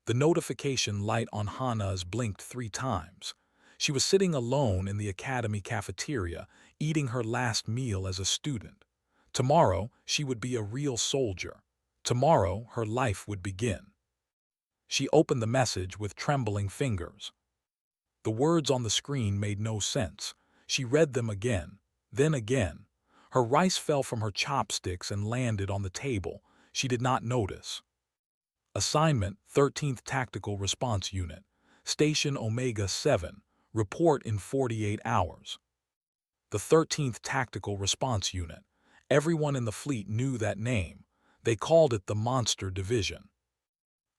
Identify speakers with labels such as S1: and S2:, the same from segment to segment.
S1: The notification light on Hana's blinked 3 times. She was sitting alone in the academy cafeteria, eating her last meal as a student. Tomorrow, she would be a real soldier. Tomorrow, her life would begin. She opened the message with trembling fingers. The words on the screen made no sense. She read them again, then again. Her rice fell from her chopsticks and landed on the table. She did not notice. Assignment, 13th Tactical Response Unit. Station Omega 7. Report in 48 hours. The 13th Tactical Response Unit. Everyone in the fleet knew that name. They called it the Monster Division.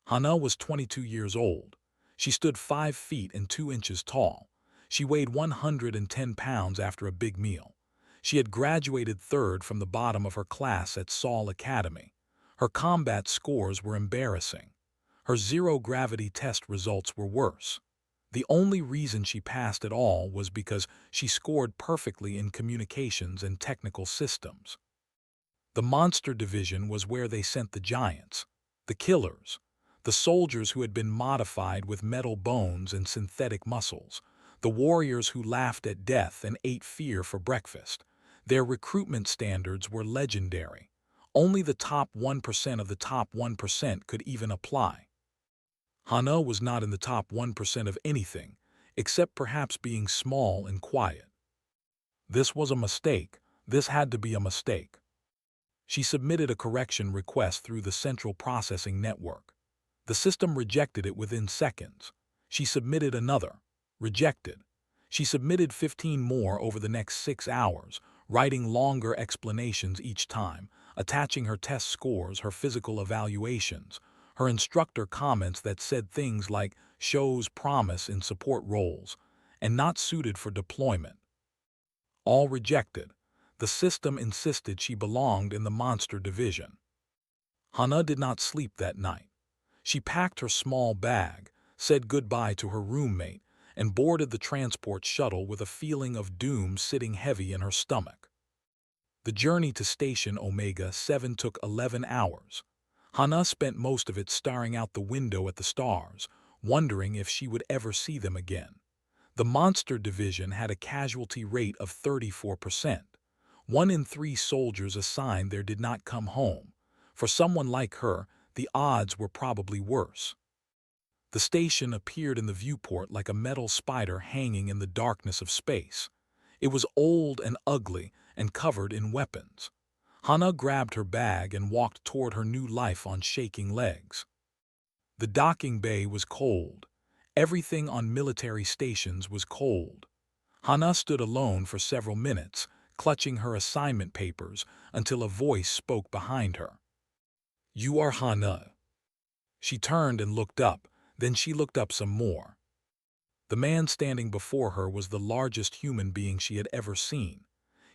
S1: Hana was 22 years old. She stood 5 feet and 2 inches tall. She weighed 110 pounds after a big meal. She had graduated third from the bottom of her class at Saul Academy. Her combat scores were embarrassing. Her zero-gravity test results were worse. The only reason she passed at all was because she scored perfectly in communications and technical systems. The Monster Division was where they sent the giants, the killers, the soldiers who had been modified with metal bones and synthetic muscles, the warriors who laughed at death and ate fear for breakfast. Their recruitment standards were legendary. Only the top 1% of the top 1% could even apply. Hana was not in the top 1% of anything, except perhaps being small and quiet. This was a mistake. This had to be a mistake. She submitted a correction request through the Central Processing Network. The system rejected it within seconds. She submitted another. Rejected. She submitted 15 more over the next 6 hours, writing longer explanations each time, attaching her test scores, her physical evaluations, her instructor comments that said things like shows promise in support roles and not suited for deployment. All rejected. The system insisted she belonged in the Monster Division. Hana did not sleep that night. She packed her small bag, said goodbye to her roommate, and boarded the transport shuttle with a feeling of doom sitting heavy in her stomach. The journey to Station Omega 7 took 11 hours. Hana spent most of it staring out the window at the stars, wondering if she would ever see them again. The Monster Division had a casualty rate of 34%. 1 in 3 soldiers assigned there did not come home. For someone like her, the odds were probably worse. The station appeared in the viewport like a metal spider hanging in the darkness of space. It was old and ugly and covered in weapons. Hana grabbed her bag and walked toward her new life on shaking legs. The docking bay was cold. Everything on military stations was cold. Hana stood alone for several minutes, clutching her assignment papers, until a voice spoke behind her. "You are Hana." She turned and looked up, then she looked up some more. The man standing before her was the largest human being she had ever seen.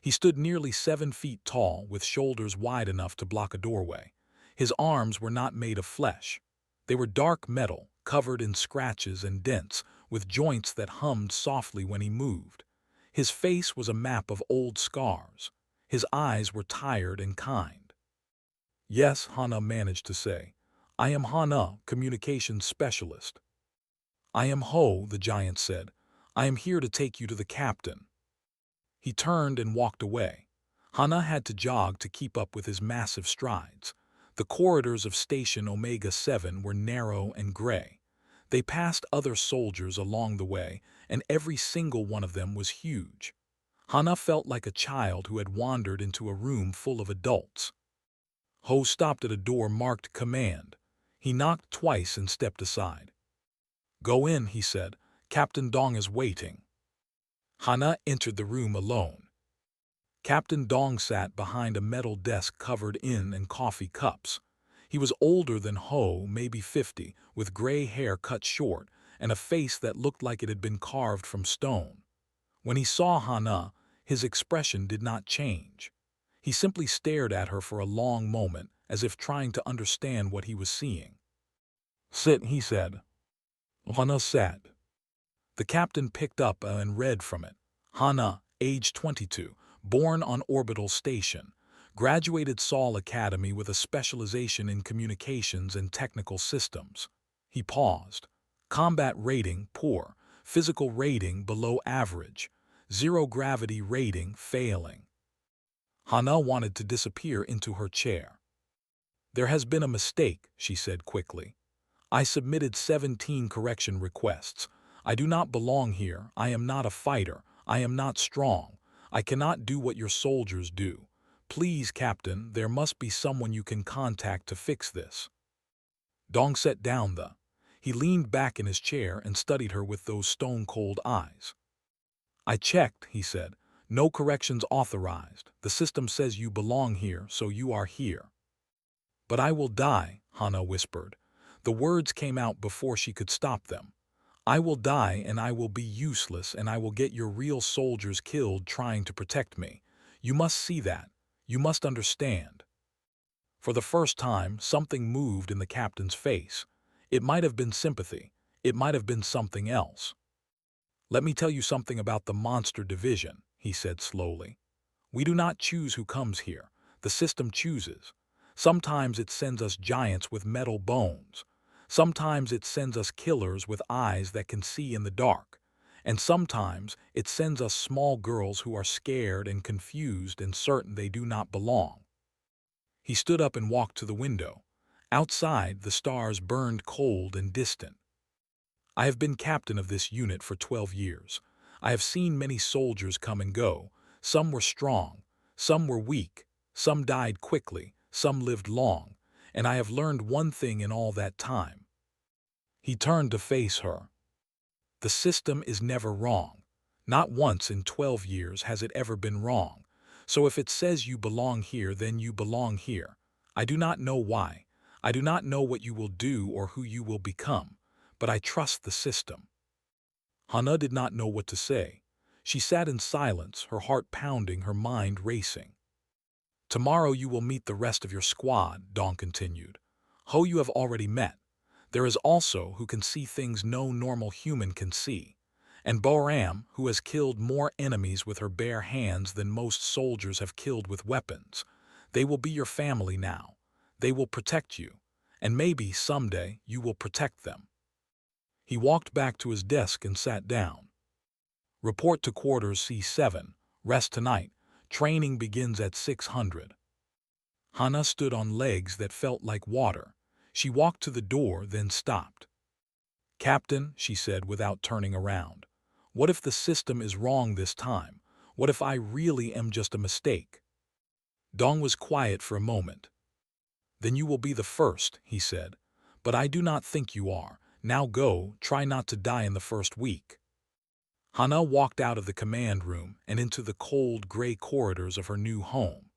S1: He stood nearly 7 feet tall, with shoulders wide enough to block a doorway. His arms were not made of flesh. They were dark metal, covered in scratches and dents, with joints that hummed softly when he moved. His face was a map of old scars. His eyes were tired and kind. "Yes," Hana managed to say. "I am Hana, communications specialist." "I am Ho," the giant said. "I am here to take you to the captain." He turned and walked away. Hana had to jog to keep up with his massive strides. The corridors of Station Omega 7 were narrow and gray. They passed other soldiers along the way, and every single one of them was huge. Hana felt like a child who had wandered into a room full of adults. Ho stopped at a door marked Command. He knocked twice and stepped aside. "Go in," he said. "Captain Dong is waiting." Hana entered the room alone. Captain Dong sat behind a metal desk covered in coffee cups. He was older than Ho, maybe 50, with gray hair cut short and a face that looked like it had been carved from stone. When he saw Hana, his expression did not change. He simply stared at her for a long moment, as if trying to understand what he was seeing. "Sit," he said. Hana sat. The captain picked up and read from it. Hana, age 22, born on orbital station, graduated Saul Academy with a specialization in communications and technical systems. He paused. Combat rating, poor. Physical rating, below average. Zero gravity rating, failing. Hana wanted to disappear into her chair. There has been a mistake, she said quickly. I submitted 17 correction requests. I do not belong here. I am not a fighter. I am not strong. I cannot do what your soldiers do. Please, Captain, there must be someone you can contact to fix this. Dong set down the. He leaned back in his chair and studied her with those stone-cold eyes. I checked, he said. No corrections authorized. The system says you belong here, so you are here. But I will die, Hana whispered. The words came out before she could stop them. I will die and I will be useless and I will get your real soldiers killed trying to protect me. You must see that. You must understand. For the first time, something moved in the captain's face. It might have been sympathy. It might have been something else. Let me tell you something about the monster division, he said slowly. We do not choose who comes here. The system chooses. Sometimes it sends us giants with metal bones. Sometimes it sends us killers with eyes that can see in the dark. And sometimes it sends us small girls who are scared and confused and certain they do not belong. He stood up and walked to the window. Outside, the stars burned cold and distant. I have been captain of this unit for 12 years. I have seen many soldiers come and go. Some were strong, some were weak, some died quickly, some lived long, and I have learned one thing in all that time. He turned to face her. The system is never wrong. Not once in 12 years has it ever been wrong. So if it says you belong here, then you belong here. I do not know why. I do not know what you will do or who you will become, but I trust the system. Hana did not know what to say. She sat in silence, her heart pounding, her mind racing. Tomorrow you will meet the rest of your squad, Dong continued. Ho you have already met. There is also who can see things no normal human can see. And Boram, who has killed more enemies with her bare hands than most soldiers have killed with weapons. They will be your family now. They will protect you. And maybe, someday, you will protect them. He walked back to his desk and sat down. Report to quarters C7. Rest tonight. Training begins at 600. Hana stood on legs that felt like water. She walked to the door, then stopped. Captain, she said without turning around, what if the system is wrong this time? What if I really am just a mistake? Dong was quiet for a moment. Then you will be the first, he said. But I do not think you are. Now go, try not to die in the first week. Hana walked out of the command room and into the cold gray corridors of her new home.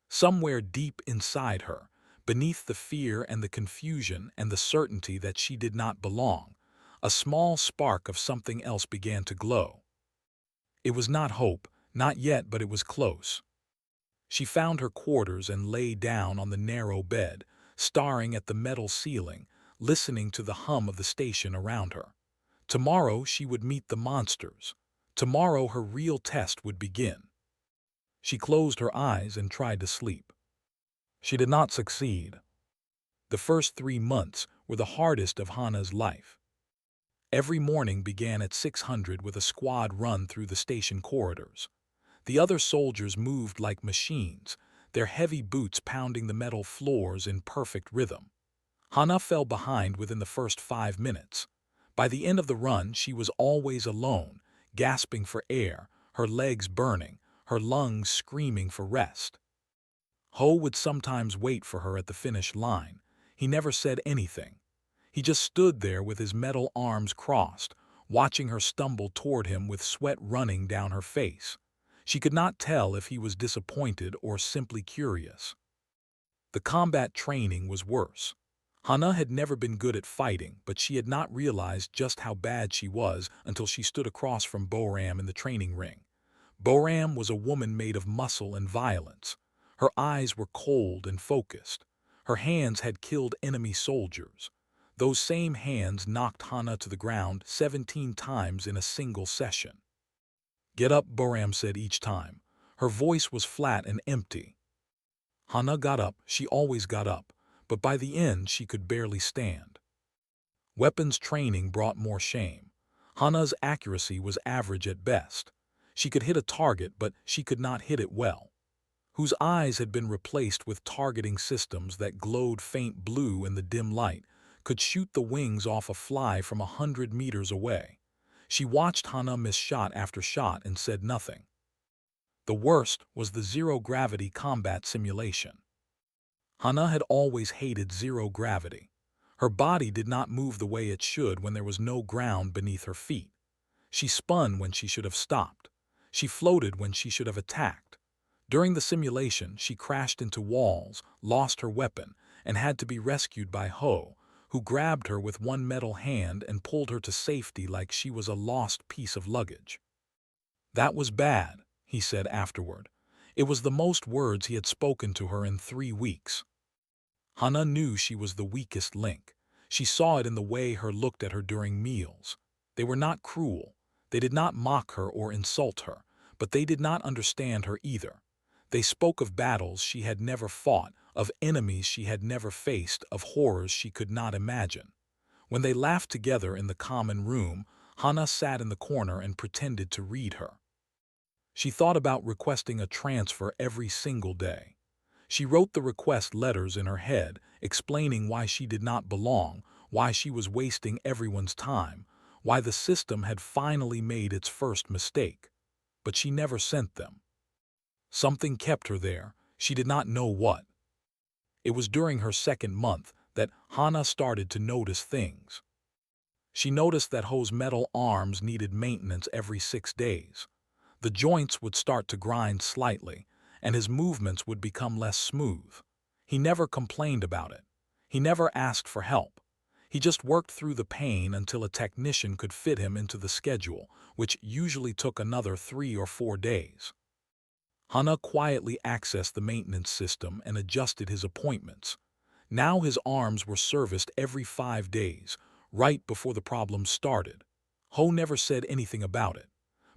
S1: Somewhere deep inside her, beneath the fear and the confusion and the certainty that she did not belong, a small spark of something else began to glow. It was not hope, not yet, but it was close. She found her quarters and lay down on the narrow bed, staring at the metal ceiling, listening to the hum of the station around her. Tomorrow she would meet the monsters. Tomorrow her real test would begin. She closed her eyes and tried to sleep. She did not succeed. The first 3 months were the hardest of Hana's life. Every morning began at 600 with a squad run through the station corridors. The other soldiers moved like machines, their heavy boots pounding the metal floors in perfect rhythm. Hana fell behind within the first 5 minutes. By the end of the run, she was always alone, gasping for air, her legs burning, her lungs screaming for rest. Ho would sometimes wait for her at the finish line. He never said anything. He just stood there with his metal arms crossed, watching her stumble toward him with sweat running down her face. She could not tell if he was disappointed or simply curious. The combat training was worse. Hana had never been good at fighting, but she had not realized just how bad she was until she stood across from Boram in the training ring. Boram was a woman made of muscle and violence. Her eyes were cold and focused. Her hands had killed enemy soldiers. Those same hands knocked Hana to the ground 17 times in a single session. Get up, Boram said each time. Her voice was flat and empty. Hana got up, she always got up, but by the end she could barely stand. Weapons training brought more shame. Hana's accuracy was average at best. She could hit a target, but she could not hit it well. Whose eyes had been replaced with targeting systems that glowed faint blue in the dim light, could shoot the wings off a fly from 100 meters away. She watched Hana miss shot after shot and said nothing. The worst was the zero-gravity combat simulation. Hana had always hated zero gravity. Her body did not move the way it should when there was no ground beneath her feet. She spun when she should have stopped. She floated when she should have attacked. During the simulation, she crashed into walls, lost her weapon, and had to be rescued by Ho, who grabbed her with one metal hand and pulled her to safety like she was a lost piece of luggage. "That was bad," he said afterward. It was the most words he had spoken to her in 3 weeks. Hana knew she was the weakest link. She saw it in the way her looked at her during meals. They were not cruel. They did not mock her or insult her, but they did not understand her either. They spoke of battles she had never fought, of enemies she had never faced, of horrors she could not imagine. When they laughed together in the common room, Hana sat in the corner and pretended to read her. She thought about requesting a transfer every single day. She wrote the request letters in her head, explaining why she did not belong, why she was wasting everyone's time, why the system had finally made its first mistake. But she never sent them. Something kept her there. She did not know what. It was during her 2nd month that Hana started to notice things. She noticed that Ho's metal arms needed maintenance every 6 days. The joints would start to grind slightly, and his movements would become less smooth. He never complained about it. He never asked for help. He just worked through the pain until a technician could fit him into the schedule, which usually took another 3 or 4 days. Hana quietly accessed the maintenance system and adjusted his appointments. Now his arms were serviced every 5 days, right before the problem started. Ho never said anything about it.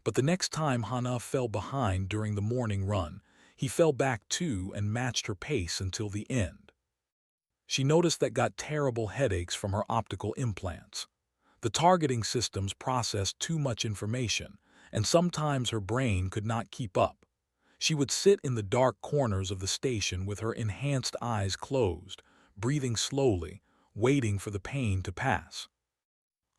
S1: But the next time Hana fell behind during the morning run, he fell back too and matched her pace until the end. She noticed that got terrible headaches from her optical implants. The targeting systems processed too much information, and sometimes her brain could not keep up. She would sit in the dark corners of the station with her enhanced eyes closed, breathing slowly, waiting for the pain to pass.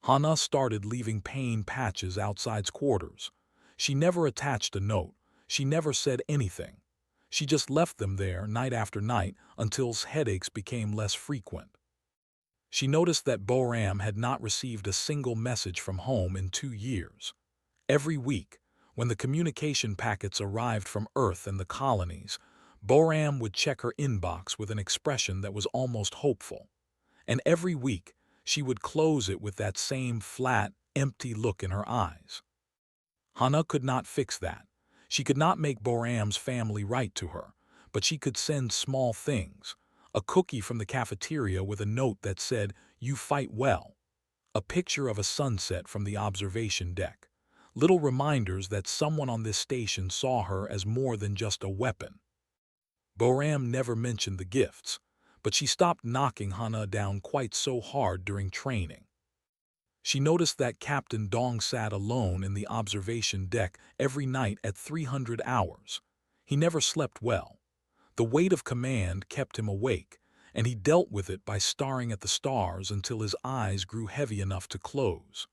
S1: Hana started leaving pain patches outside quarters. She never attached a note. She never said anything. She just left them there night after night until headaches became less frequent. She noticed that Boram had not received a single message from home in 2 years. Every week, when the communication packets arrived from Earth and the colonies, Boram would check her inbox with an expression that was almost hopeful. And every week, she would close it with that same flat, empty look in her eyes. Hana could not fix that. She could not make Boram's family write to her, but she could send small things. A cookie from the cafeteria with a note that said, "You fight well." A picture of a sunset from the observation deck. Little reminders that someone on this station saw her as more than just a weapon. Boram never mentioned the gifts, but she stopped knocking Hana down quite so hard during training. She noticed that Captain Dong sat alone in the observation deck every night at 300 hours. He never slept well. The weight of command kept him awake, and he dealt with it by staring at the stars until his eyes grew heavy enough to close.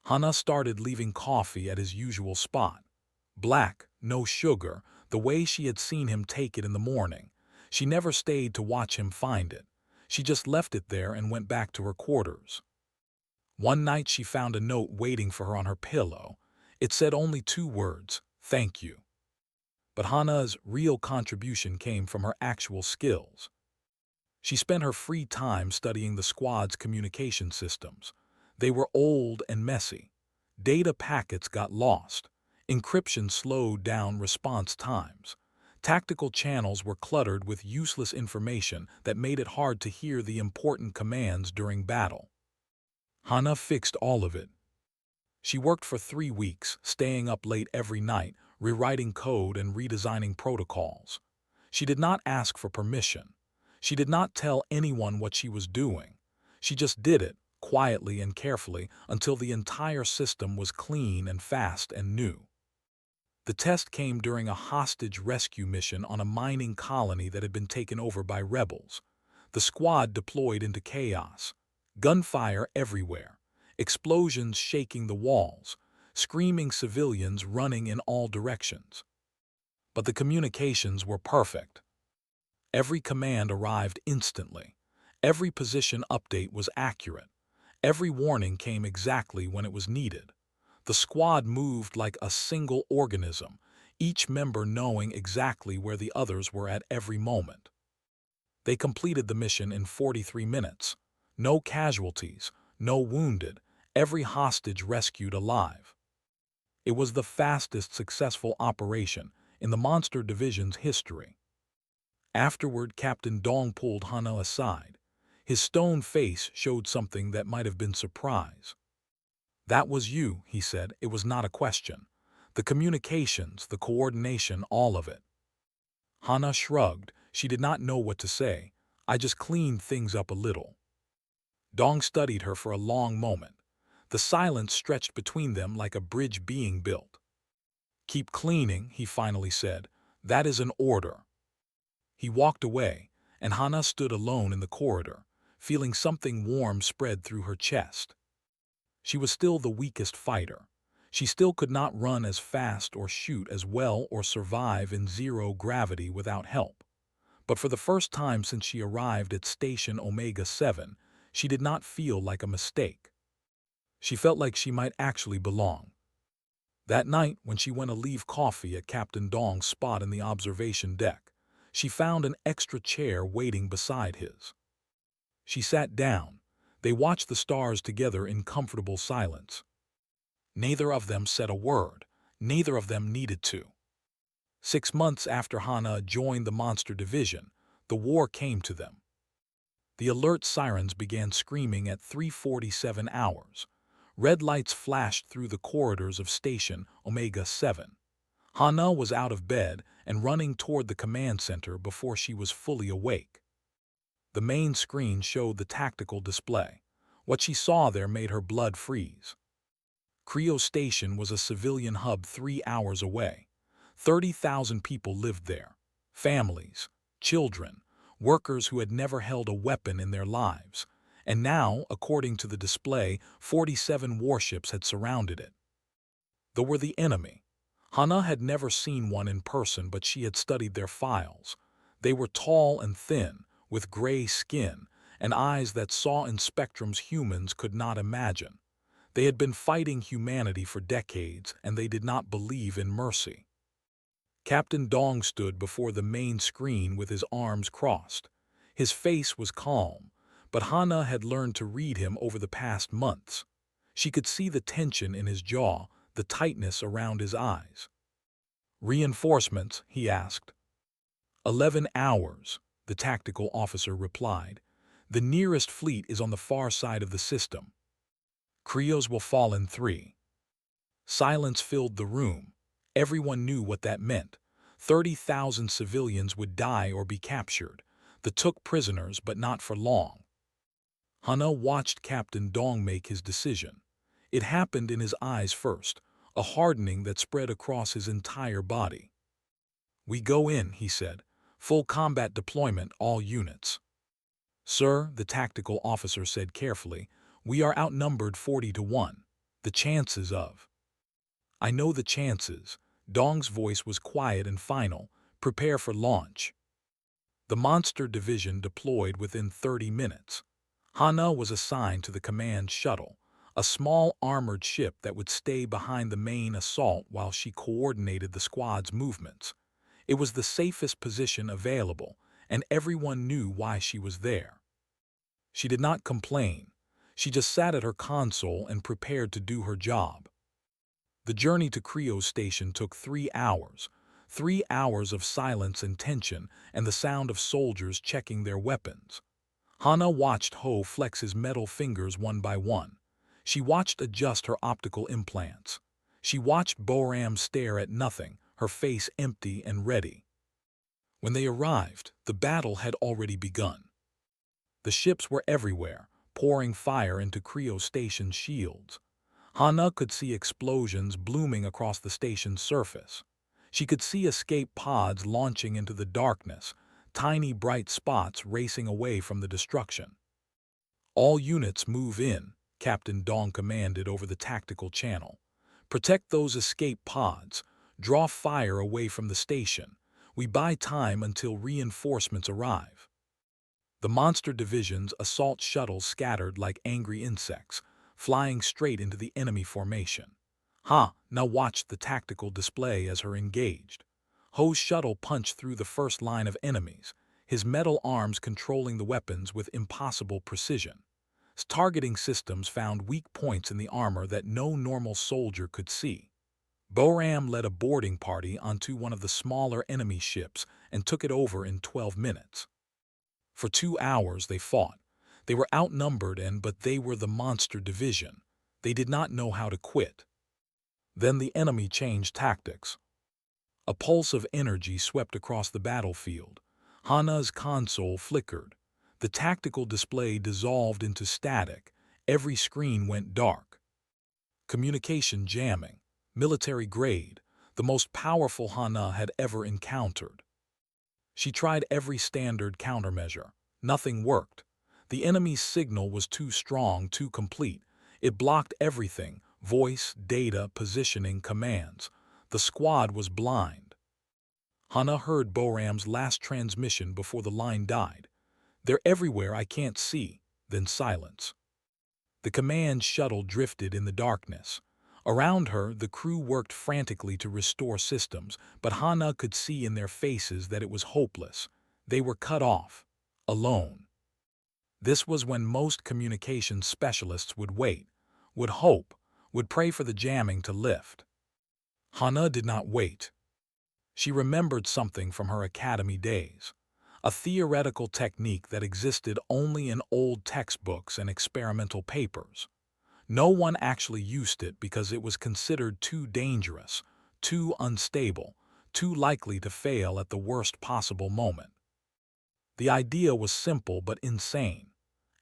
S1: Hana started leaving coffee at his usual spot. Black, no sugar, the way she had seen him take it in the morning. She never stayed to watch him find it. She just left it there and went back to her quarters. One night she found a note waiting for her on her pillow. It said only 2 words, "Thank you." But Hana's real contribution came from her actual skills. She spent her free time studying the squad's communication systems. They were old and messy. Data packets got lost. Encryption slowed down response times. Tactical channels were cluttered with useless information that made it hard to hear the important commands during battle. Hana fixed all of it. She worked for 3 weeks, staying up late every night, rewriting code and redesigning protocols. She did not ask for permission. She did not tell anyone what she was doing. She just did it, quietly and carefully until the entire system was clean and fast and new. The test came during a hostage rescue mission on a mining colony that had been taken over by rebels. The squad deployed into chaos. Gunfire everywhere, explosions shaking the walls, screaming civilians running in all directions. But the communications were perfect. Every command arrived instantly. Every position update was accurate. Every warning came exactly when it was needed. The squad moved like a single organism, each member knowing exactly where the others were at every moment. They completed the mission in 43 minutes. No casualties, no wounded, every hostage rescued alive. It was the fastest successful operation in the Monster Division's history. Afterward, Captain Dong pulled Hana aside. His stone face showed something that might have been surprise. "That was you," he said. "It was not a question. The communications, the coordination, all of it." Hana shrugged. She did not know what to say. "I just cleaned things up a little." Dong studied her for a long moment. The silence stretched between them like a bridge being built. "Keep cleaning," he finally said. "That is an order." He walked away, and Hana stood alone in the corridor, feeling something warm spread through her chest. She was still the weakest fighter. She still could not run as fast or shoot as well or survive in zero gravity without help. But for the first time since she arrived at Station Omega 7, she did not feel like a mistake. She felt like she might actually belong. That night, when she went to leave coffee at Captain Dong's spot in the observation deck, she found an extra chair waiting beside his. She sat down. They watched the stars together in comfortable silence. Neither of them said a word. Neither of them needed to. 6 months after Hana joined the Monster Division, the war came to them. The alert sirens began screaming at 3:47 hours. Red lights flashed through the corridors of Station Omega 7. Hana was out of bed and running toward the command center before she was fully awake. The main screen showed the tactical display. What she saw there made her blood freeze. Creo Station was a civilian hub 3 hours away. 30,000 people lived there. Families, children, workers who had never held a weapon in their lives. And now, according to the display, 47 warships had surrounded it. They were the enemy. Hana had never seen one in person, but she had studied their files. They were tall and thin, with gray skin, and eyes that saw in spectrums humans could not imagine. They had been fighting humanity for decades, and they did not believe in mercy. Captain Dong stood before the main screen with his arms crossed. His face was calm, but Hana had learned to read him over the past months. She could see the tension in his jaw, the tightness around his eyes. "Reinforcements?" he asked. 11 hours, the tactical officer replied. "The nearest fleet is on the far side of the system. Creos will fall in 3. Silence filled the room. Everyone knew what that meant. 30,000 civilians would die or be captured. They took prisoners, but not for long. Hana watched Captain Dong make his decision. It happened in his eyes first, a hardening that spread across his entire body. "We go in," he said. "Full combat deployment, all units." "Sir," the tactical officer said carefully, "we are outnumbered 40-1. The chances of—" "I know the chances." Dong's voice was quiet and final. "Prepare for launch." The Monster Division deployed within 30 minutes. Hana was assigned to the command shuttle, a small armored ship that would stay behind the main assault while she coordinated the squad's movements. It was the safest position available, and everyone knew why she was there. She did not complain. She just sat at her console and prepared to do her job. The journey to Creo Station took 3 hours. 3 hours of silence and tension and the sound of soldiers checking their weapons. Hana watched Ho flex his metal fingers one by one. She watched adjust her optical implants. She watched Boram stare at nothing, her face empty and ready. When they arrived, the battle had already begun. The ships were everywhere, pouring fire into Creo Station's shields. Hana could see explosions blooming across the station's surface. She could see escape pods launching into the darkness, tiny bright spots racing away from the destruction. "All units move in," Captain Dong commanded over the tactical channel. "Protect those escape pods. Draw fire away from the station. We buy time until reinforcements arrive." The monster division's assault shuttles scattered like angry insects, flying straight into the enemy formation. Ha now watched the tactical display as her engaged. Ho's shuttle punched through the first line of enemies, his metal arms controlling the weapons with impossible precision. Targeting systems found weak points in the armor that no normal soldier could see. Boram led a boarding party onto one of the smaller enemy ships and took it over in 12 minutes. For 2 hours they fought. They were outnumbered but they were the monster division. They did not know how to quit. Then the enemy changed tactics. A pulse of energy swept across the battlefield. Hana's console flickered. The tactical display dissolved into static. Every screen went dark. Communication jamming, military grade, the most powerful Hana had ever encountered. She tried every standard countermeasure. Nothing worked. The enemy's signal was too strong, too complete. It blocked everything: voice, data, positioning, commands. The squad was blind. Hana heard Boram's last transmission before the line died. "They're everywhere, I can't see." Then silence. The command shuttle drifted in the darkness. Around her, the crew worked frantically to restore systems, but Hana could see in their faces that it was hopeless. They were cut off. Alone. This was when most communications specialists would wait, would hope, would pray for the jamming to lift. Hana did not wait. She remembered something from her academy days. A theoretical technique that existed only in old textbooks and experimental papers. No one actually used it because it was considered too dangerous, too unstable, too likely to fail at the worst possible moment. The idea was simple but insane.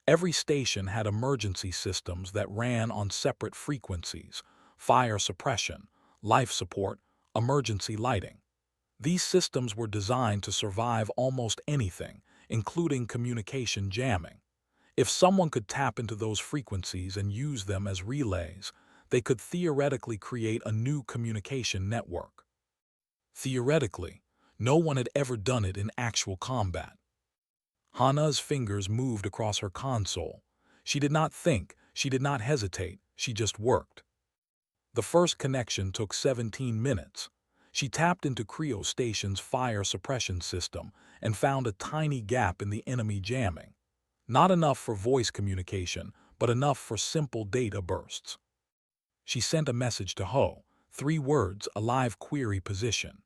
S1: Every station had emergency systems that ran on separate frequencies: fire suppression, life support, emergency lighting. These systems were designed to survive almost anything, including communication jamming. If someone could tap into those frequencies and use them as relays, they could theoretically create a new communication network. Theoretically, no one had ever done it in actual combat. Hana's fingers moved across her console. She did not think, she did not hesitate, she just worked. The first connection took 17 minutes. She tapped into Creo Station's fire suppression system and found a tiny gap in the enemy jamming. Not enough for voice communication, but enough for simple data bursts. She sent a message to Ho, 3 words, a live query position.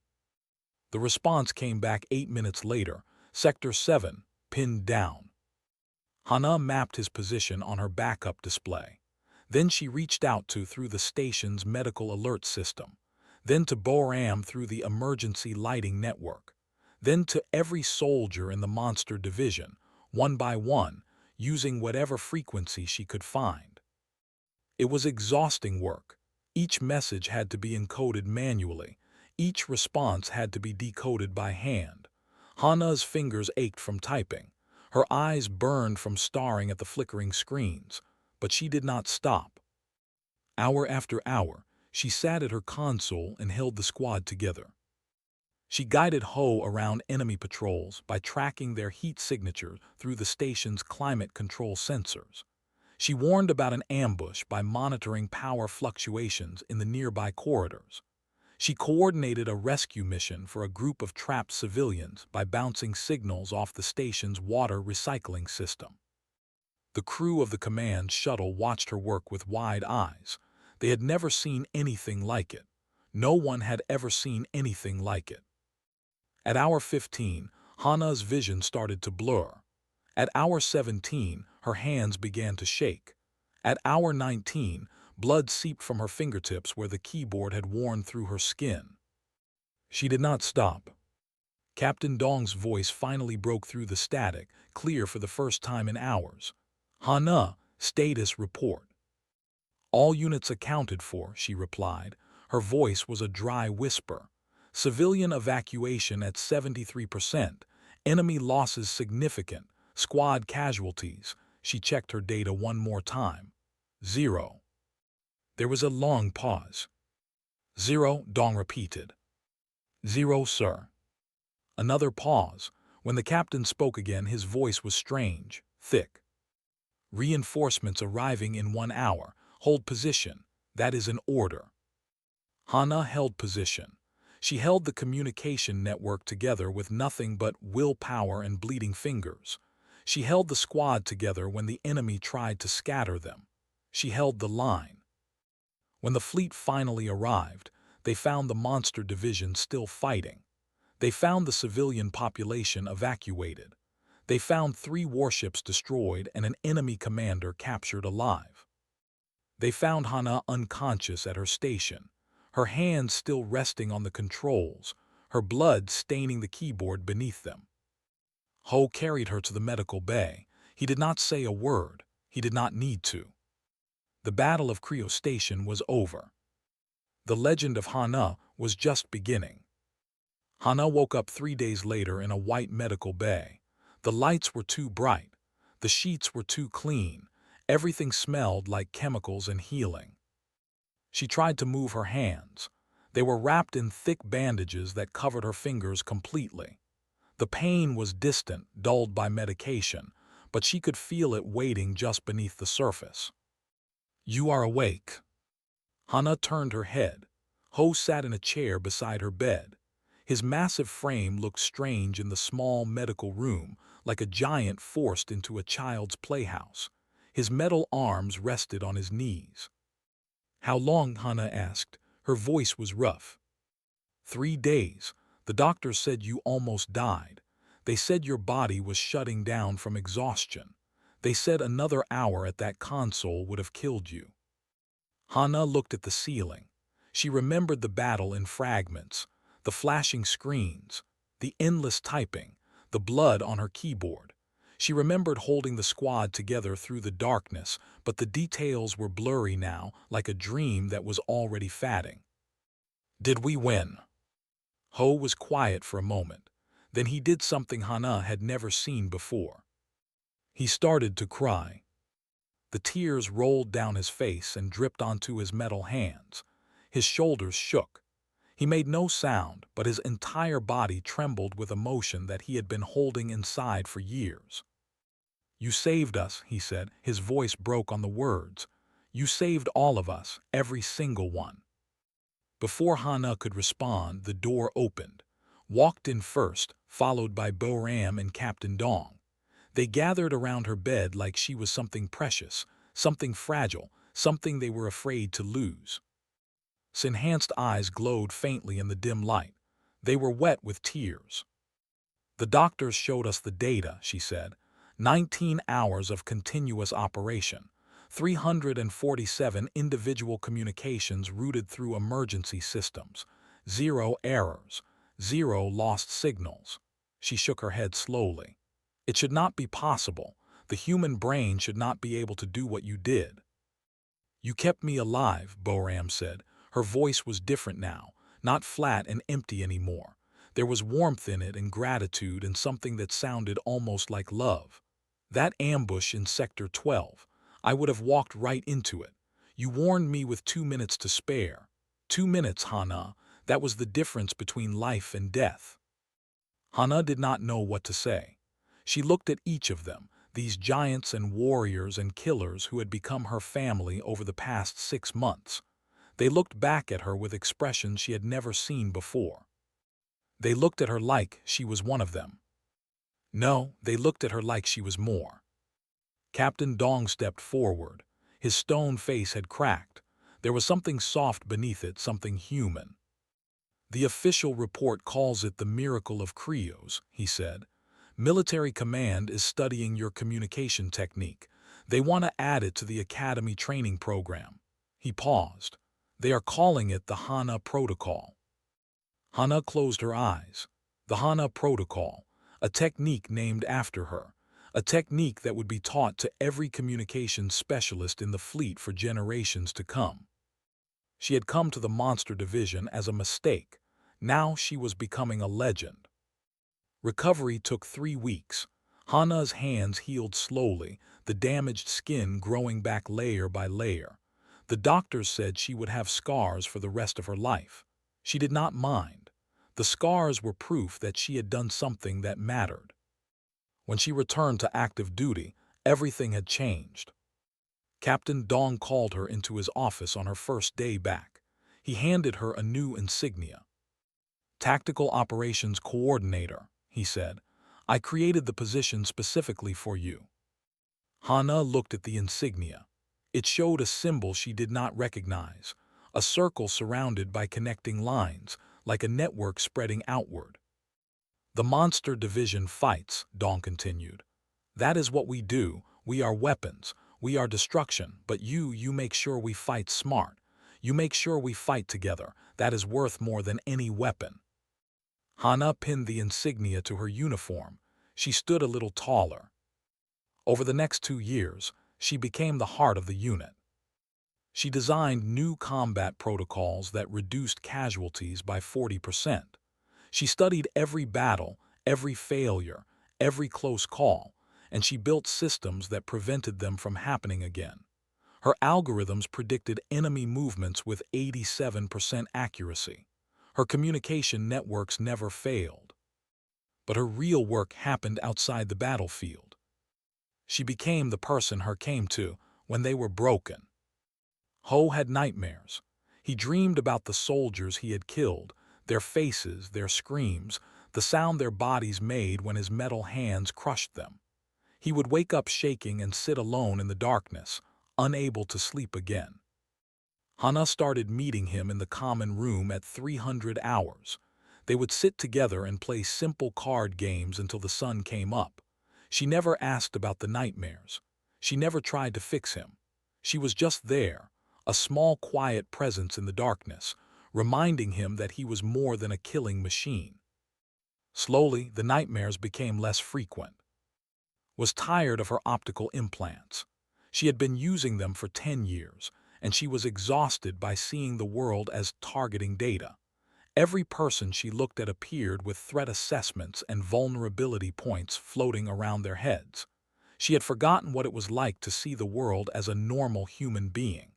S1: The response came back 8 minutes later: Sector 7, pinned down. Hana mapped his position on her backup display. Then she reached out through the station's medical alert system. Then to Boram through the emergency lighting network. Then to every soldier in the monster division, one by one, using whatever frequency she could find. It was exhausting work. Each message had to be encoded manually. Each response had to be decoded by hand. Hana's fingers ached from typing. Her eyes burned from staring at the flickering screens. But she did not stop. Hour after hour, she sat at her console and held the squad together. She guided Ho around enemy patrols by tracking their heat signature through the station's climate control sensors. She warned about an ambush by monitoring power fluctuations in the nearby corridors. She coordinated a rescue mission for a group of trapped civilians by bouncing signals off the station's water recycling system. The crew of the command shuttle watched her work with wide eyes. They had never seen anything like it. No one had ever seen anything like it. At hour 15, Hana's vision started to blur. At hour 17, her hands began to shake. At hour 19, blood seeped from her fingertips where the keyboard had worn through her skin. She did not stop. Captain Dong's voice finally broke through the static, clear for the first time in hours. Hana, status report. All units accounted for, she replied. Her voice was a dry whisper. Civilian evacuation at 73%. Enemy losses significant. Squad casualties. She checked her data one more time. 0. There was a long pause. 0, Dong repeated. 0, sir. Another pause. When the captain spoke again, his voice was strange, thick. Reinforcements arriving in 1 hour. Hold position. That is an order. Hana held position. She held the communication network together with nothing but willpower and bleeding fingers. She held the squad together when the enemy tried to scatter them. She held the line. When the fleet finally arrived, they found the monster division still fighting. They found the civilian population evacuated. They found 3 warships destroyed and an enemy commander captured alive. They found Hana unconscious at her station, her hands still resting on the controls, her blood staining the keyboard beneath them. Ho carried her to the medical bay. He did not say a word. He did not need to. The Battle of Creo Station was over. The legend of Hana was just beginning. Hana woke up 3 days later in a white medical bay. The lights were too bright. The sheets were too clean. Everything smelled like chemicals and healing. She tried to move her hands. They were wrapped in thick bandages that covered her fingers completely. The pain was distant, dulled by medication, but she could feel it waiting just beneath the surface. You are awake. Hana turned her head. Ho sat in a chair beside her bed. His massive frame looked strange in the small medical room, like a giant forced into a child's playhouse. His metal arms rested on his knees. How long? Hana asked. Her voice was rough. 3 days. The doctors said you almost died. They said your body was shutting down from exhaustion. They said another hour at that console would have killed you. Hana looked at the ceiling. She remembered the battle in fragments, the flashing screens, the endless typing, the blood on her keyboard. She remembered holding the squad together through the darkness, but the details were blurry now, like a dream that was already fading. Did we win? Ho was quiet for a moment. Then he did something Hana had never seen before. He started to cry. The tears rolled down his face and dripped onto his metal hands. His shoulders shook. He made no sound, but his entire body trembled with emotion that he had been holding inside for years. You saved us, he said. His voice broke on the words. You saved all of us, every single one. Before Hana could respond, the door opened. Walked in first, followed by Boram and Captain Dong. They gathered around her bed like she was something precious, something fragile, something they were afraid to lose. His enhanced eyes glowed faintly in the dim light. They were wet with tears. The doctors showed us the data, she said. 19 hours of continuous operation. 347 individual communications routed through emergency systems. 0 errors. 0 lost signals. She shook her head slowly. It should not be possible. The human brain should not be able to do what you did. You kept me alive, Boram said. Her voice was different now, not flat and empty anymore. There was warmth in it and gratitude and something that sounded almost like love. That ambush in Sector 12, I would have walked right into it. You warned me with 2 minutes to spare. 2 minutes, Hana. That was the difference between life and death. Hana did not know what to say. She looked at each of them, these giants and warriors and killers who had become her family over the past 6 months. They looked back at her with expressions she had never seen before. They looked at her like she was one of them. No, they looked at her like she was more. Captain Dong stepped forward. His stone face had cracked. There was something soft beneath it, something human. The official report calls it the miracle of Creos, he said. Military command is studying your communication technique. They want to add it to the academy training program. He paused. They are calling it the Hana Protocol. Hana closed her eyes. The Hana Protocol, a technique named after her, a technique that would be taught to every communications specialist in the fleet for generations to come. She had come to the monster division as a mistake. Now she was becoming a legend. Recovery took 3 weeks. Hana's hands healed slowly, the damaged skin growing back layer by layer. The doctors said she would have scars for the rest of her life. She did not mind. The scars were proof that she had done something that mattered. When she returned to active duty, everything had changed. Captain Dong called her into his office on her first day back. He handed her a new insignia. Tactical Operations Coordinator, he said. I created the position specifically for you. Hana looked at the insignia. It showed a symbol she did not recognize, a circle surrounded by connecting lines, like a network spreading outward. The monster division fights, Dong continued. That is what we do. We are weapons. We are destruction. But you make sure we fight smart. You make sure we fight together. That is worth more than any weapon. Hana pinned the insignia to her uniform. She stood a little taller. Over the next 2 years, she became the heart of the unit. She designed new combat protocols that reduced casualties by 40%. She studied every battle, every failure, every close call, and she built systems that prevented them from happening again. Her algorithms predicted enemy movements with 87% accuracy. Her communication networks never failed. But her real work happened outside the battlefield. She became the person her came to when they were broken. Ho had nightmares. He dreamed about the soldiers he had killed, their faces, their screams, the sound their bodies made when his metal hands crushed them. He would wake up shaking and sit alone in the darkness, unable to sleep again. Hana started meeting him in the common room at 300 hours. They would sit together and play simple card games until the sun came up. She never asked about the nightmares. She never tried to fix him. She was just there, a small quiet presence in the darkness, reminding him that he was more than a killing machine. Slowly, the nightmares became less frequent. Was tired of her optical implants. She had been using them for 10 years, and she was exhausted by seeing the world as targeting data. Every person she looked at appeared with threat assessments and vulnerability points floating around their heads. She had forgotten what it was like to see the world as a normal human being.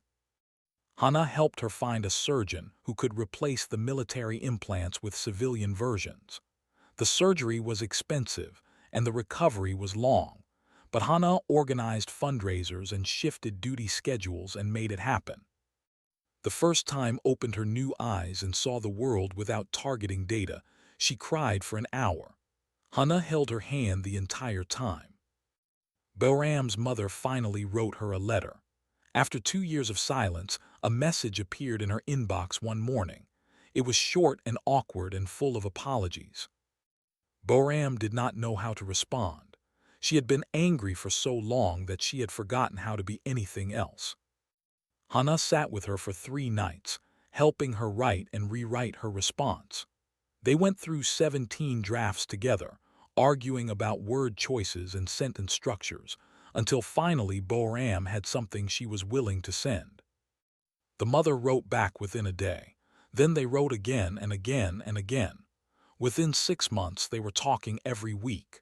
S1: Hana helped her find a surgeon who could replace the military implants with civilian versions. The surgery was expensive, and the recovery was long, but Hana organized fundraisers and shifted duty schedules and made it happen. The first time opened her new eyes and saw the world without targeting data. She cried for an hour. Hana held her hand the entire time. Boram's mother finally wrote her a letter. After 2 years of silence, a message appeared in her inbox one morning. It was short and awkward and full of apologies. Boram did not know how to respond. She had been angry for so long that she had forgotten how to be anything else. Hana sat with her for 3 nights, helping her write and rewrite her response. They went through 17 drafts together, arguing about word choices and sentence structures, until finally Boram had something she was willing to send. The mother wrote back within a day. Then they wrote again and again and again. Within 6 months, they were talking every week.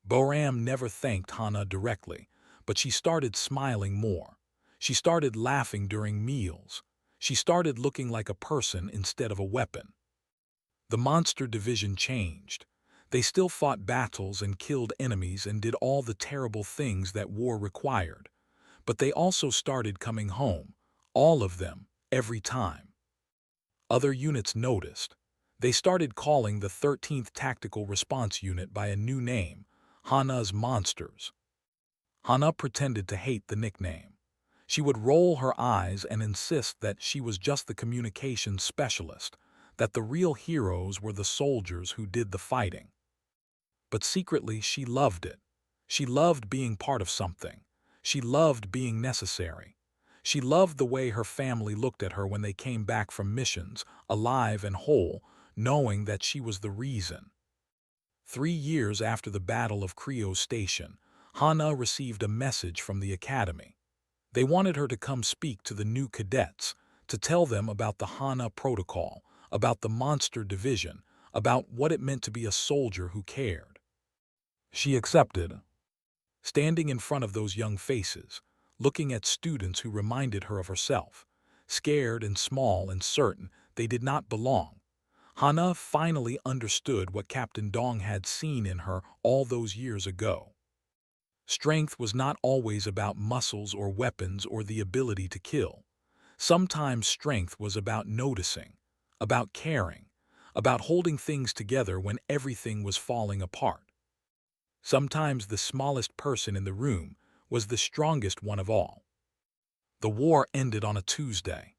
S1: Boram never thanked Hana directly, but she started smiling more. She started laughing during meals. She started looking like a person instead of a weapon. The monster division changed. They still fought battles and killed enemies and did all the terrible things that war required. But they also started coming home, all of them, every time. Other units noticed. They started calling the 13th Tactical Response Unit by a new name, Hana's Monsters. Hana pretended to hate the nickname. She would roll her eyes and insist that she was just the communications specialist, that the real heroes were the soldiers who did the fighting. But secretly, she loved it. She loved being part of something. She loved being necessary. She loved the way her family looked at her when they came back from missions, alive and whole, knowing that she was the reason. 3 years after the Battle of Creo Station, Hana received a message from the Academy. They wanted her to come speak to the new cadets, to tell them about the Hana Protocol, about the Monster Division, about what it meant to be a soldier who cared. She accepted, standing in front of those young faces, looking at students who reminded her of herself, scared and small and certain they did not belong. Hana finally understood what Captain Dong had seen in her all those years ago. Strength was not always about muscles or weapons or the ability to kill. Sometimes strength was about noticing, about caring, about holding things together when everything was falling apart. Sometimes the smallest person in the room was the strongest one of all. The war ended on a Tuesday.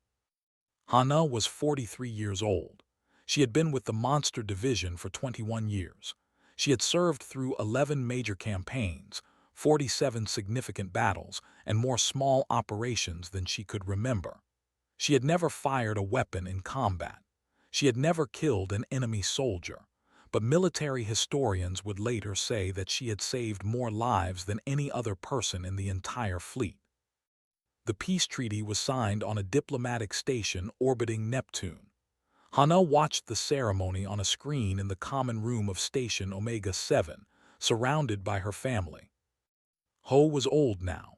S1: Hana was 43 years old. She had been with the Monster Division for 21 years. She had served through 11 major campaigns, 47 significant battles, and more small operations than she could remember. She had never fired a weapon in combat. She had never killed an enemy soldier. But military historians would later say that she had saved more lives than any other person in the entire fleet. The peace treaty was signed on a diplomatic station orbiting Neptune. Hana watched the ceremony on a screen in the common room of Station Omega-7, surrounded by her family. Ho was old now.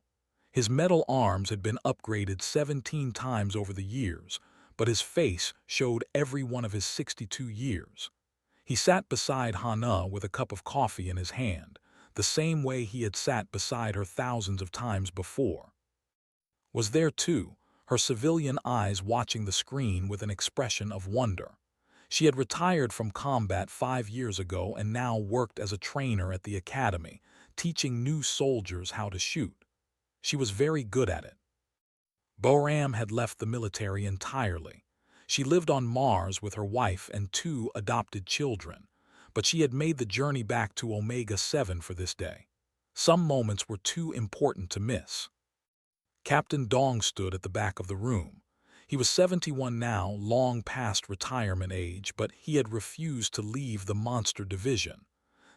S1: His metal arms had been upgraded 17 times over the years, but his face showed every one of his 62 years. He sat beside Hana with a cup of coffee in his hand, the same way he had sat beside her thousands of times before. Was there, too, her civilian eyes watching the screen with an expression of wonder. She had retired from combat 5 years ago and now worked as a trainer at the academy, teaching new soldiers how to shoot. She was very good at it. Boram had left the military entirely. She lived on Mars with her wife and 2 adopted children, but she had made the journey back to Omega-7 for this day. Some moments were too important to miss. Captain Dong stood at the back of the room. He was 71 now, long past retirement age, but he had refused to leave the Monster Division.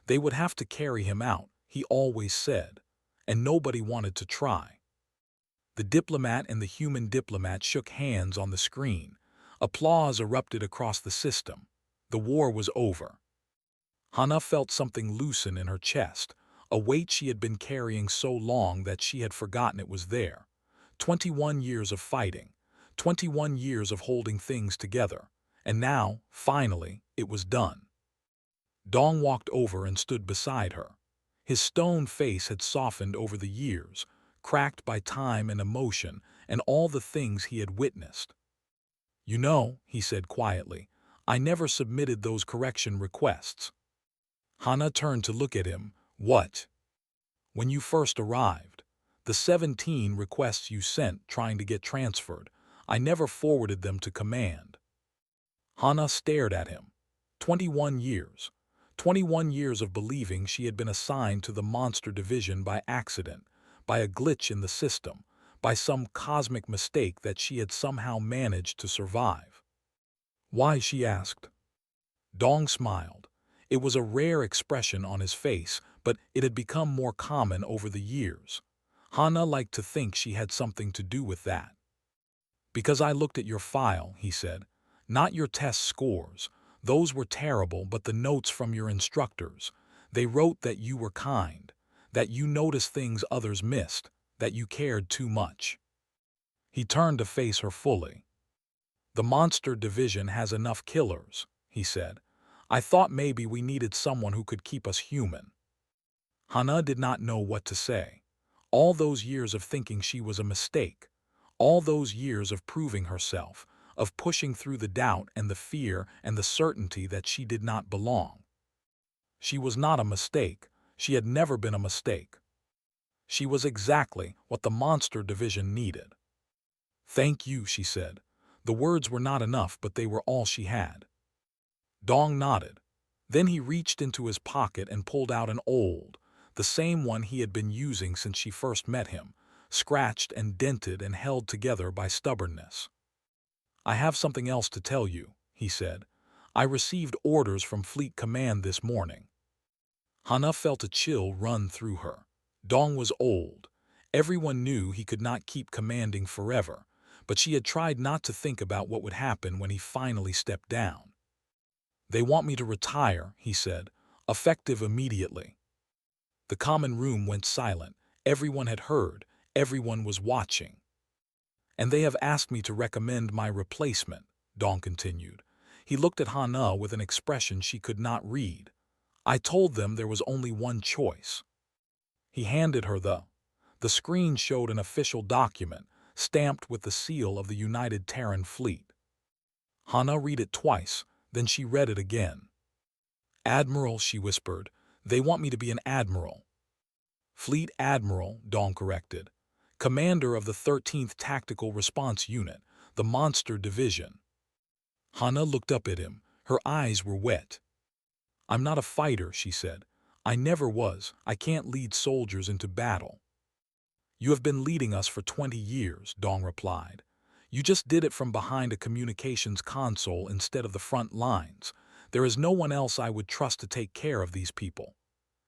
S1: They would have to carry him out, he always said, and nobody wanted to try. The diplomat and the human diplomat shook hands on the screen. Applause erupted across the system. The war was over. Hana felt something loosen in her chest, a weight she had been carrying so long that she had forgotten it was there. 21 years of fighting, 21 years of holding things together, and now, finally, it was done. Dong walked over and stood beside her. His stone face had softened over the years, cracked by time and emotion and all the things he had witnessed. "You know," he said quietly, "I never submitted those correction requests." Hana turned to look at him. "What?" "When you first arrived. The 17 requests you sent trying to get transferred, I never forwarded them to command." Hana stared at him. 21 years. 21 years of believing she had been assigned to the Monster Division by accident, by a glitch in the system, by some cosmic mistake that she had somehow managed to survive. "Why?" she asked. Dong smiled. It was a rare expression on his face, but it had become more common over the years. Hana liked to think she had something to do with that. "Because I looked at your file," he said. "Not your test scores. Those were terrible, but the notes from your instructors. They wrote that you were kind, that you noticed things others missed, that you cared too much." He turned to face her fully. "The Monster Division has enough killers," he said. "I thought maybe we needed someone who could keep us human." Hana did not know what to say. All those years of thinking she was a mistake, all those years of proving herself, of pushing through the doubt and the fear and the certainty that she did not belong. She was not a mistake. She had never been a mistake. She was exactly what the Monster Division needed. "Thank you," she said. The words were not enough, but they were all she had. Dong nodded. Then he reached into his pocket and pulled out an old, the same one he had been using since she first met him, scratched and dented and held together by stubbornness. "I have something else to tell you," he said. "I received orders from Fleet Command this morning." Hana felt a chill run through her. Dong was old. Everyone knew he could not keep commanding forever, but she had tried not to think about what would happen when he finally stepped down. "They want me to retire," he said, "effective immediately." The common room went silent. Everyone had heard. Everyone was watching. "And they have asked me to recommend my replacement," Dong continued. He looked at Hana with an expression she could not read. "I told them there was only one choice." He handed her the screen showed an official document, stamped with the seal of the United Terran Fleet. Hana read it twice, then she read it again. "Admiral," she whispered, "they want me to be an admiral." "Fleet Admiral," Dong corrected. "Commander of the 13th Tactical Response Unit, the Monster Division." Hana looked up at him. Her eyes were wet. "I'm not a fighter," she said. "I never was. I can't lead soldiers into battle." "You have been leading us for 20 years, Dong replied. "You just did it from behind a communications console instead of the front lines. There is no one else I would trust to take care of these people."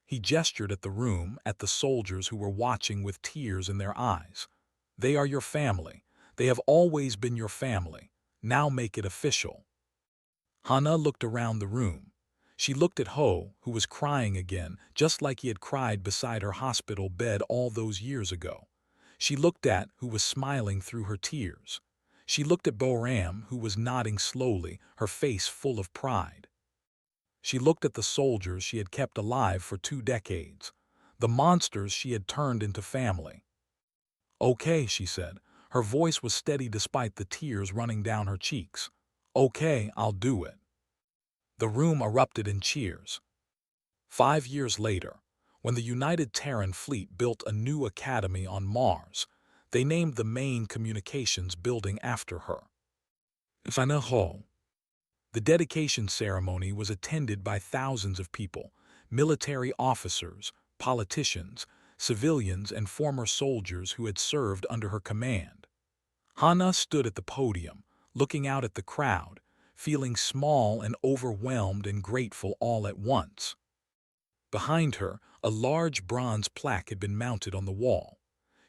S1: He gestured at the room, at the soldiers who were watching with tears in their eyes. "They are your family. They have always been your family. Now make it official." Hana looked around the room. She looked at Ho, who was crying again, just like he had cried beside her hospital bed all those years ago. She looked at who was smiling through her tears. She looked at Boram, who was nodding slowly, her face full of pride. She looked at the soldiers she had kept alive for 2 decades, the monsters she had turned into family. "Okay," she said. Her voice was steady despite the tears running down her cheeks. "Okay, I'll do it." The room erupted in cheers. 5 years later, when the United Terran Fleet built a new academy on Mars, they named the main communications building after her. Fana Hall. The dedication ceremony was attended by thousands of people, military officers, politicians, civilians, and former soldiers who had served under her command. Hana stood at the podium, looking out at the crowd, feeling small and overwhelmed and grateful all at once. Behind her, a large bronze plaque had been mounted on the wall.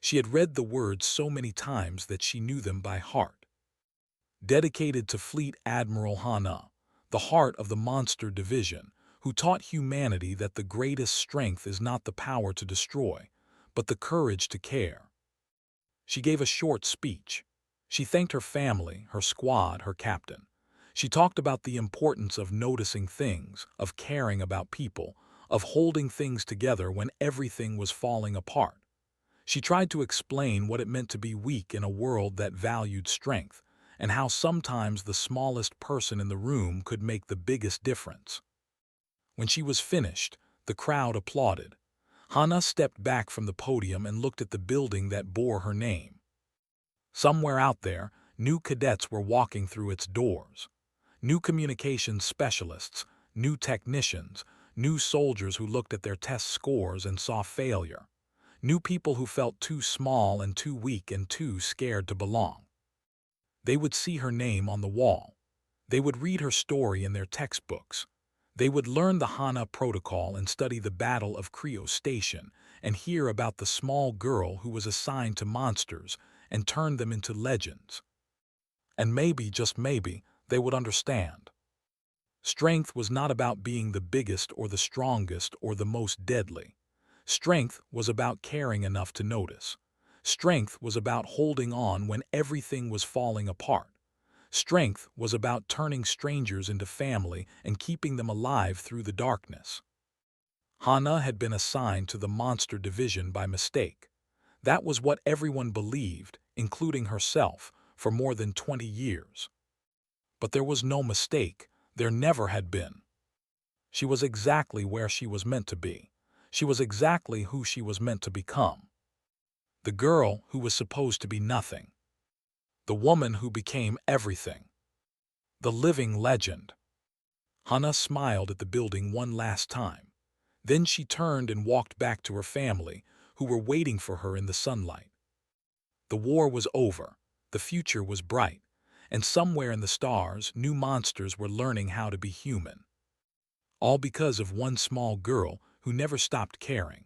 S1: She had read the words so many times that she knew them by heart. Dedicated to Fleet Admiral Hana, the heart of the Monster Division, who taught humanity that the greatest strength is not the power to destroy, but the courage to care. She gave a short speech. She thanked her family, her squad, her captain. She talked about the importance of noticing things, of caring about people, of holding things together when everything was falling apart. She tried to explain what it meant to be weak in a world that valued strength, and how sometimes the smallest person in the room could make the biggest difference. When she was finished, the crowd applauded. Hana stepped back from the podium and looked at the building that bore her name. Somewhere out there, new cadets were walking through its doors. New communications specialists, new technicians, new soldiers who looked at their test scores and saw failure. New people who felt too small and too weak and too scared to belong. They would see her name on the wall. They would read her story in their textbooks. They would learn the Hana Protocol and study the Battle of Creo Station and hear about the small girl who was assigned to monsters and turned them into legends. And maybe, just maybe, they would understand. Strength was not about being the biggest or the strongest or the most deadly. Strength was about caring enough to notice. Strength was about holding on when everything was falling apart. Strength was about turning strangers into family and keeping them alive through the darkness. Hana had been assigned to the Monster Division by mistake. That was what everyone believed, including herself, for more than 20 years. But there was no mistake. There never had been. She was exactly where she was meant to be. She was exactly who she was meant to become. The girl who was supposed to be nothing. The woman who became everything. The living legend. Hana smiled at the building one last time. Then she turned and walked back to her family, who were waiting for her in the sunlight. The war was over. The future was bright. And somewhere in the stars, new monsters were learning how to be human. All because of one small girl who never stopped caring.